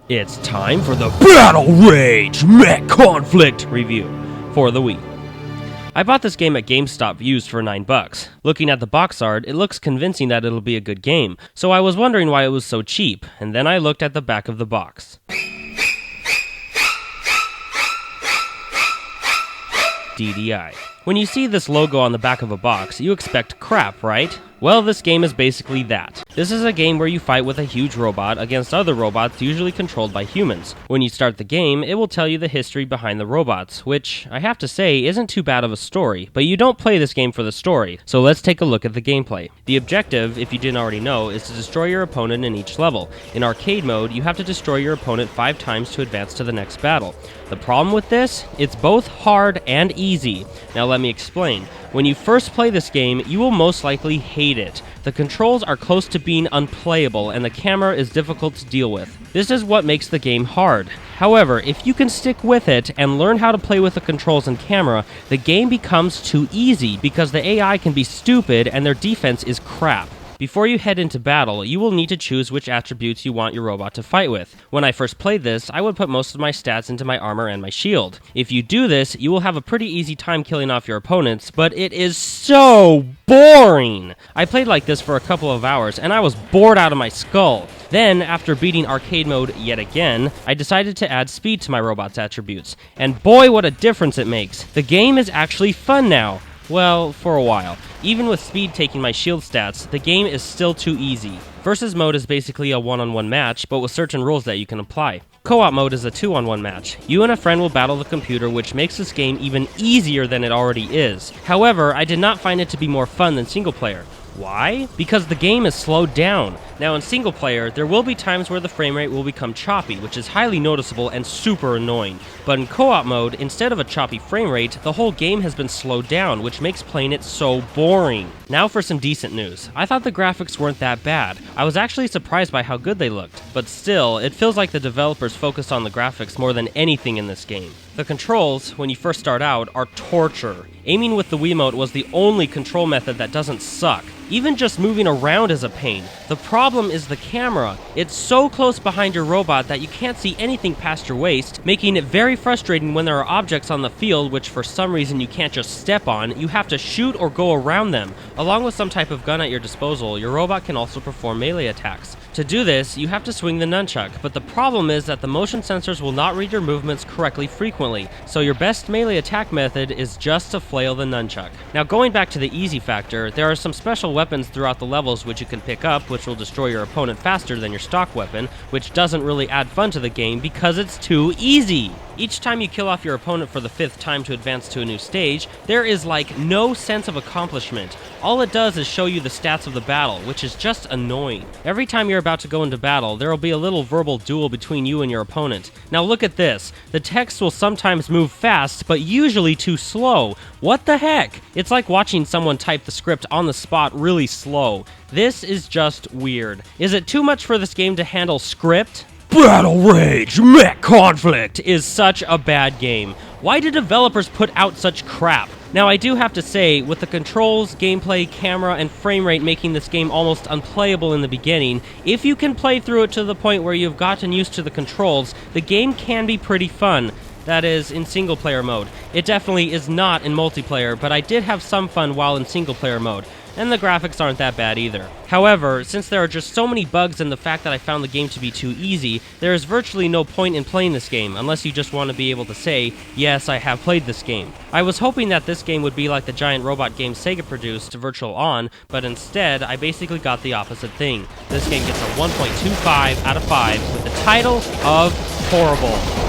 It's time for the Battle Rage Mech Conflict review for the Wii. I bought this game at GameStop used for $9. Looking at the box art, it looks convincing that it'll be a good game, so I was wondering why it was so cheap, and then I looked at the back of the box. DDI. When you see this logo on the back of a box, you expect crap, right? Well, this game is basically that. This is a game where you fight with a huge robot against other robots usually controlled by humans. When you start the game, it will tell you the history behind the robots, which, I have to say, isn't too bad of a story, but you don't play this game for the story, so let's take a look at the gameplay. The objective, if you didn't already know, is to destroy your opponent in each level. In arcade mode, you have to destroy your opponent 5 times to advance to the next battle. The problem with this? It's both hard and easy. Now let me explain. When you first play this game, you will most likely hate it. The controls are close to being unplayable, and the camera is difficult to deal with. This is what makes the game hard. However, if you can stick with it and learn how to play with the controls and camera, the game becomes too easy because the AI can be stupid and their defense is crap. Before you head into battle, you will need to choose which attributes you want your robot to fight with. When I first played this, I would put most of my stats into my armor and my shield. If you do this, you will have a pretty easy time killing off your opponents, but it is so boring! I played like this for a couple of hours, and I was bored out of my skull. Then, after beating arcade mode yet again, I decided to add speed to my robot's attributes. And boy, what a difference it makes! The game is actually fun now. Well, for a while. Even with speed taking my shield stats, the game is still too easy. Versus mode is basically a one-on-one match, but with certain rules that you can apply. Co-op mode is a 2-on-1 match. You and a friend will battle the computer, which makes this game even easier than it already is. However, I did not find it to be more fun than single player. Why? Because the game is slowed down. Now in single player, there will be times where the frame rate will become choppy, which is highly noticeable and super annoying. But in co-op mode, instead of a choppy frame rate, the whole game has been slowed down, which makes playing it so boring. Now for some decent news. I thought the graphics weren't that bad. I was actually surprised by how good they looked. But still, it feels like the developers focused on the graphics more than anything in this game. The controls, when you first start out, are torture. Aiming with the Wiimote was the only control method that doesn't suck. Even just moving around is a pain. The problem is the camera. It's so close behind your robot that you can't see anything past your waist, making it very frustrating when there are objects on the field which for some reason you can't just step on. You have to shoot or go around them. Along with some type of gun at your disposal, your robot can also perform melee attacks. To do this, you have to swing the nunchuck, but the problem is that the motion sensors will not read your movements correctly frequently, so your best melee attack method is just to flail the nunchuck. Now going back to the easy factor, there are some special weapons throughout the levels which you can pick up, which will destroy your opponent faster than your stock weapon, which doesn't really add fun to the game because it's too easy. Each time you kill off your opponent for the 5th time to advance to a new stage, there is like no sense of accomplishment. All it does is show you the stats of the battle, which is just annoying. Every time you're about to go into battle, there will be a little verbal duel between you and your opponent. Now look at this. The text will sometimes move fast, but usually too slow. What the heck? It's like watching someone type the script on the spot really slow. This is just weird. Is it too much for this game to handle script? Battle Rage Mech Conflict is such a bad game. Why do developers put out such crap? Now I do have to say, with the controls, gameplay, camera, and frame rate making this game almost unplayable in the beginning, if you can play through it to the point where you've gotten used to the controls, the game can be pretty fun. That is, in single player mode. It definitely is not in multiplayer, but I did have some fun while in single player mode. And the graphics aren't that bad either. However, since there are just so many bugs and the fact that I found the game to be too easy, there is virtually no point in playing this game, unless you just want to be able to say, yes, I have played this game. I was hoping that this game would be like the giant robot game Sega produced, Virtual On, but instead, I basically got the opposite thing. This game gets a 1.25 out of 5 with the title of horrible.